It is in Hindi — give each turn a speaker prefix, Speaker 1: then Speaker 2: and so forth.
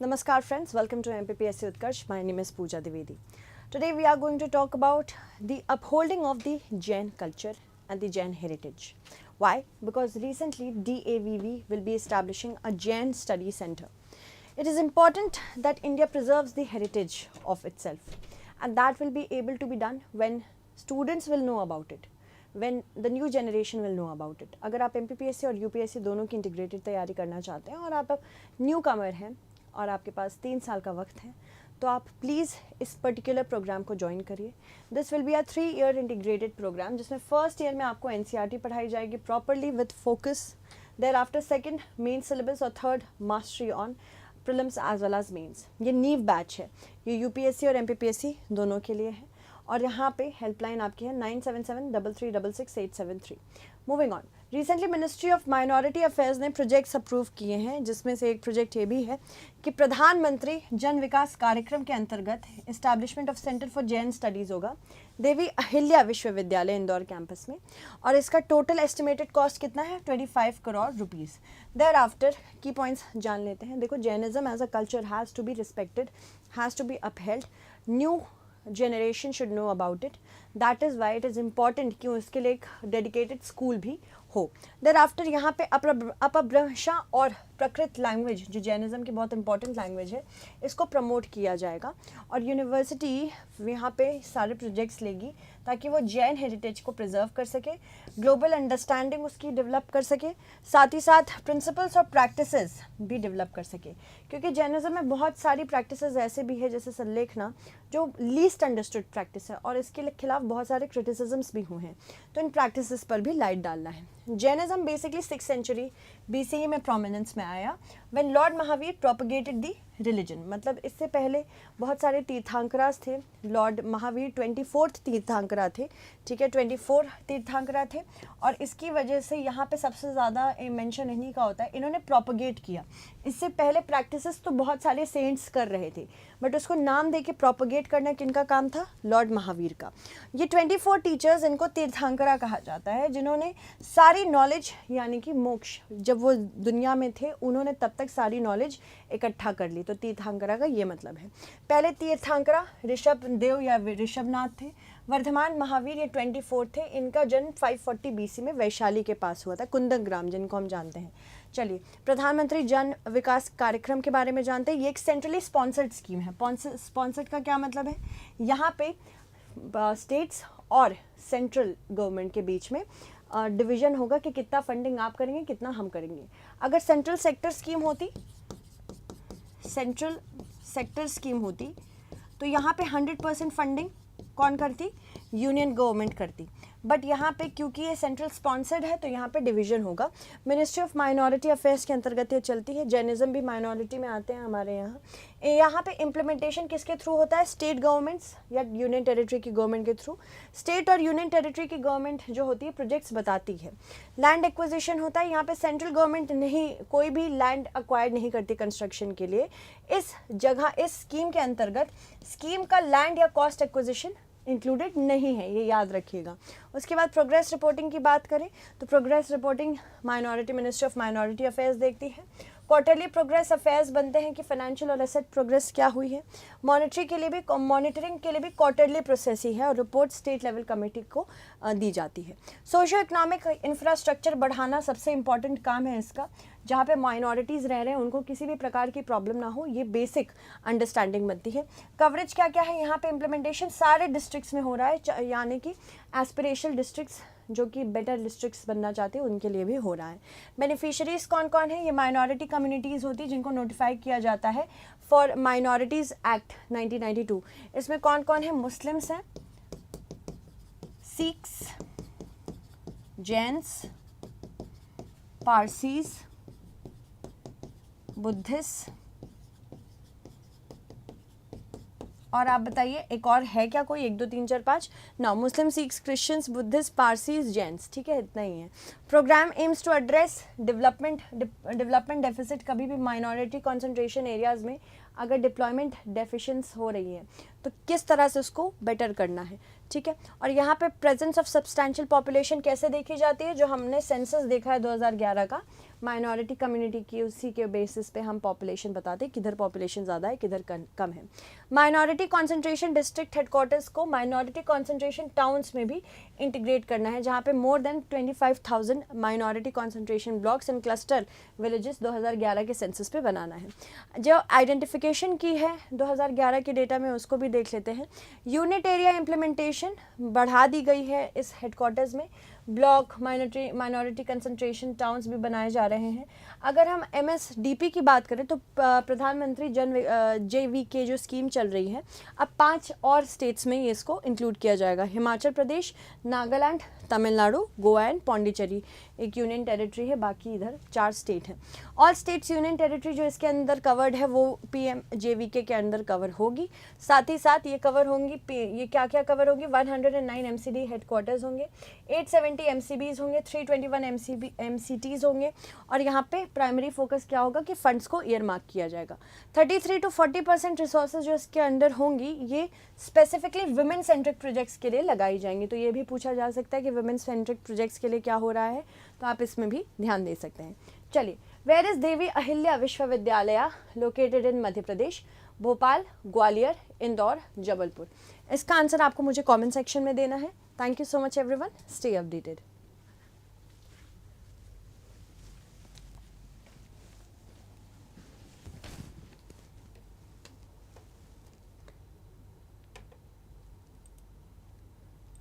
Speaker 1: Namaskar friends, welcome to MPPSC Utkarsh. My name is Pooja Dwivedi. Today we are going to talk about the upholding of the Jain culture and the Jain heritage. Why? Because recently DAVV will be establishing a Jain study center. It is important that India preserves the heritage of itself, and that will be able to be done when students will know about it, when the new generation will know about it. अगर आप MPPSC और UPSC दोनों की इंटीग्रेटेड तैयारी करना चाहते हैं और आप न्यू कमर हैं और आपके पास 3 साल का वक्त है, तो आप प्लीज़ इस पर्टिकुलर प्रोग्राम को ज्वाइन करिए. This will be a 3-year integrated program जिसमें फर्स्ट ईयर में आपको NCERT पढ़ाई जाएगी properly with focus. Thereafter second main syllabus और third mastery on prelims as well as mains. ये नीव बैच है, ये UPSC और MPPSC दोनों के लिए है. और यहाँ पे हेल्पलाइन आपकी है 9773366873. Moving on, recently ministry of minority affairs ने प्रोजेक्ट्स अप्रूव किए हैं, जिसमें से एक प्रोजेक्ट ये भी है कि प्रधानमंत्री जन विकास कार्यक्रम के अंतर्गत establishment of centre for Jain studies होगा देवी अहिल्या विश्वविद्यालय इंदौर कैंपस में, और इसका टोटल एस्टिमेटेड कॉस्ट कितना है 25 crore rupees. Thereafter key points जान लेते हैं. देखो, Jainism as a culture has to be respected, has to be upheld. New generation should know about it. That is why it is important कि उसके लिए एक dedicated school भी हो. Thereafter यहाँ पे अपभ्रंशा और प्रकृत लैंग्वेज, जो जैनिज्म की बहुत इंपॉर्टेंट लैंग्वेज है, इसको प्रमोट किया जाएगा. और यूनिवर्सिटी यहाँ पे सारे प्रोजेक्ट्स लेगी ताकि वो जैन हेरिटेज को प्रिजर्व कर सके, ग्लोबल अंडरस्टैंडिंग उसकी डेवलप कर सके, साथ ही साथ प्रिंसिपल्स और प्रैक्टिसेस भी डेवलप कर सके. क्योंकि जैनिज्म में बहुत सारी प्रैक्टिसेस ऐसे भी है, जैसे सल्लेखना, जो लीस्ट अंडरस्टूड प्रैक्टिस है और इसके खिलाफ बहुत सारे क्रिटिसिजम्स भी हुए हैं. तो इन प्रैक्टिसेस पर भी लाइट डालना है. Jainism basically 6th century BCE में प्रोमिनेंस में आया when Lord Mahavir propagated the religion. मतलब इससे पहले बहुत सारे तीर्थंकरास थे. लॉर्ड महावीर 24th तीर्थंकरा थे, ठीक है, 24 तीर्थंकरा थे. और इसकी वजह से यहाँ पे सबसे ज़्यादा मेंशन इन्हीं का होता है. इन्होंने प्रोपगेट किया. इससे पहले प्रैक्टिसेस तो बहुत सारे सेंट्स कर रहे थे, बट उसको नाम दे के प्रोपगेट करना किनका काम था? लॉर्ड महावीर का. ये 24 टीचर्स, इनको तीर्थंकरा कहा जाता है, जिन्होंने सारी नॉलेज यानी कि मोक्ष, जब वो दुनिया में थे उन्होंने तब तक सारी नॉलेज इकट्ठा कर ली. तो तीर्थंकरा का ये मतलब है. पहले तीर्थंकरा ऋषभ देव या ऋषभनाथ थे. वर्धमान महावीर ये 24 थे. इनका जन्म 540 BC में वैशाली के पास हुआ था, कुंदग्राम जिनको हम जानते हैं. चलिए, प्रधानमंत्री जन विकास कार्यक्रम के बारे में जानते हैं. ये एक सेंट्रली स्पॉन्सर्ड स्कीम है. स्पॉन्सर्ड का क्या मतलब है? यहाँ पे स्टेट्स और सेंट्रल गवर्नमेंट के बीच में डिवीजन होगा कि कितना फंडिंग आप करेंगे, कितना हम करेंगे. अगर सेंट्रल सेक्टर स्कीम होती तो यहाँ पे 100% फंडिंग कौन करती? यूनियन गवर्नमेंट करती. बट यहाँ पे क्योंकि ये सेंट्रल स्पॉन्सर्ड है तो यहाँ पे डिवीजन होगा. मिनिस्ट्री ऑफ माइनॉरिटी अफेयर्स के अंतर्गत ये चलती है. जैनिज्म भी माइनॉरिटी में आते हैं हमारे यहाँ. यहाँ पे इम्प्लीमेंटेशन किसके थ्रू होता है? स्टेट गवर्नमेंट्स या यूनियन टेरिटरी की गवर्नमेंट के थ्रू. स्टेट और यूनियन टेरिटरी की गवर्नमेंट जो होती है प्रोजेक्ट्स बताती है. लैंड एक्विजिशन होता है. यहाँ पे सेंट्रल गवर्नमेंट नहीं, कोई भी लैंड अक्वायर नहीं करती कंस्ट्रक्शन के लिए. इस स्कीम के अंतर्गत स्कीम का लैंड या कॉस्ट एक्विजिशन इंक्लूडेड नहीं है, ये याद रखिएगा. उसके बाद प्रोग्रेस रिपोर्टिंग की बात करें तो progress reporting ministry of minority affairs देखती है. क्वार्टरली प्रोग्रेस अफेयर्स बनते हैं कि फाइनेंशियल और एसेट प्रोग्रेस क्या हुई है. मॉनिटरिंग के लिए भी क्वार्टरली प्रोसेस ही है और रिपोर्ट स्टेट लेवल कमेटी को दी जाती है. सोशियो इकोनॉमिक इंफ्रास्ट्रक्चर बढ़ाना सबसे इंपॉर्टेंट काम है इसका. जहाँ पे माइनॉरिटीज़ रह रहे हैं उनको किसी भी प्रकार की प्रॉब्लम ना हो, ये बेसिक अंडरस्टैंडिंग बनती है. कवरेज क्या क्या है यहाँ पे? इम्प्लीमेंटेशन सारे डिस्ट्रिक्ट्स में हो रहा है, यानी कि एस्पिरेशनल डिस्ट्रिक्ट्स जो कि बेटर डिस्ट्रिक्ट्स बनना चाहते हैं उनके लिए भी हो रहा है. बेनिफिशरीज कौन कौन है? ये माइनॉरिटी कम्युनिटीज़ होती है जिनको नोटिफाई किया जाता है फॉर माइनॉरिटीज़ एक्ट 1992. इसमें कौन कौन है? मुस्लिम्स हैं, सिख्स, जैन्स, पारसीज, बुद्धिस्ट, और आप बताइए एक और है क्या कोई? 1 2 3 4 5 9. Muslim, Sikhs, Christians, Buddhist, Parsis, Jains. ठीक है, इतना ही है. Program aims to address development deficit. कभी भी माइनॉरिटी कॉन्सेंट्रेशन एरियाज़ में अगर डिप्लॉयमेंट डेफिशिएंस हो रही है तो किस तरह से उसको बेटर करना है. ठीक है, और यहाँ पे प्रेजेंस ऑफ सब्सटैंशियल पॉपुलेशन कैसे देखी जाती है? जो हमने सेंसस देखा है 2011 का, माइनॉरिटी कम्युनिटी की, उसी के बेसिस पे हम पॉपुलेशन बताते हैं किधर पॉपुलेशन ज़्यादा है किधर कम है। माइनॉरिटी कॉन्सेंट्रेशन डिस्ट्रिक्ट हेडक्वार्टर्स को माइनॉरिटी कॉन्सेंट्रेशन टाउन्स में भी इंटीग्रेट करना है, जहाँ पे more than 25,000 minority concentration blocks and cluster villages 2011 के सेंसस पे बनाना है। जो आइडेंटिफिकेशन की है 2011 के डेटा में, उसको भी देख लेते हैं। यूनिट एरिया इम्प्लीमेंटेशन बढ़ा दी गई है इस हेडक्वार्टर्स में, ब्लॉक माइनॉरिटी कंसंट्रेशन टाउन्स भी बनाए जा रहे हैं। अगर हम MSDP की बात करें तो प्रधानमंत्री JVK जो स्कीम चल रही है, अब 5 और स्टेट्स में ये इसको इंक्लूड किया जाएगा। हिमाचल प्रदेश, नागालैंड, तमिलनाडु, गोवा एंड पौंडीचेरी एक यूनियन टेरिटरी है, बाकी इधर 4 स्टेट हैं। ऑल स्टेट्स यूनियन टेरिटरी जो इसके अंदर कवर्ड है वो PMJVK के अंदर कवर होगी। साथ ही साथ ये कवर होंगी, ये क्या क्या कवर होगी, 109 MCD हेडक्वार्टर्स होंगे, 870 MCBs होंगे, 321 MCTs होंगे, और यहाँ पे प्राइमरी फोकस क्या होगा कि फंड्स को ईयर मार्क किया जाएगा। 33 to 40% रिसोर्सेज जो इसके अंडर होंगी ये स्पेसिफिकली वुमेन सेंट्रिक प्रोजेक्ट्स के लिए लगाई जाएंगी। तो ये भी पूछा जा सकता है कि वुमेन सेंट्रिक प्रोजेक्ट्स के लिए क्या हो रहा है, तो आप इसमें भी ध्यान दे सकते हैं। चलिए, वेयर इज देवी अहिल्या विश्वविद्यालय लोकेटेड इन मध्य प्रदेश? भोपाल, ग्वालियर, इंदौर, जबलपुर। इसका आंसर आपको मुझे कमेंट सेक्शन में देना है। Thank you so much everyone, stay updated.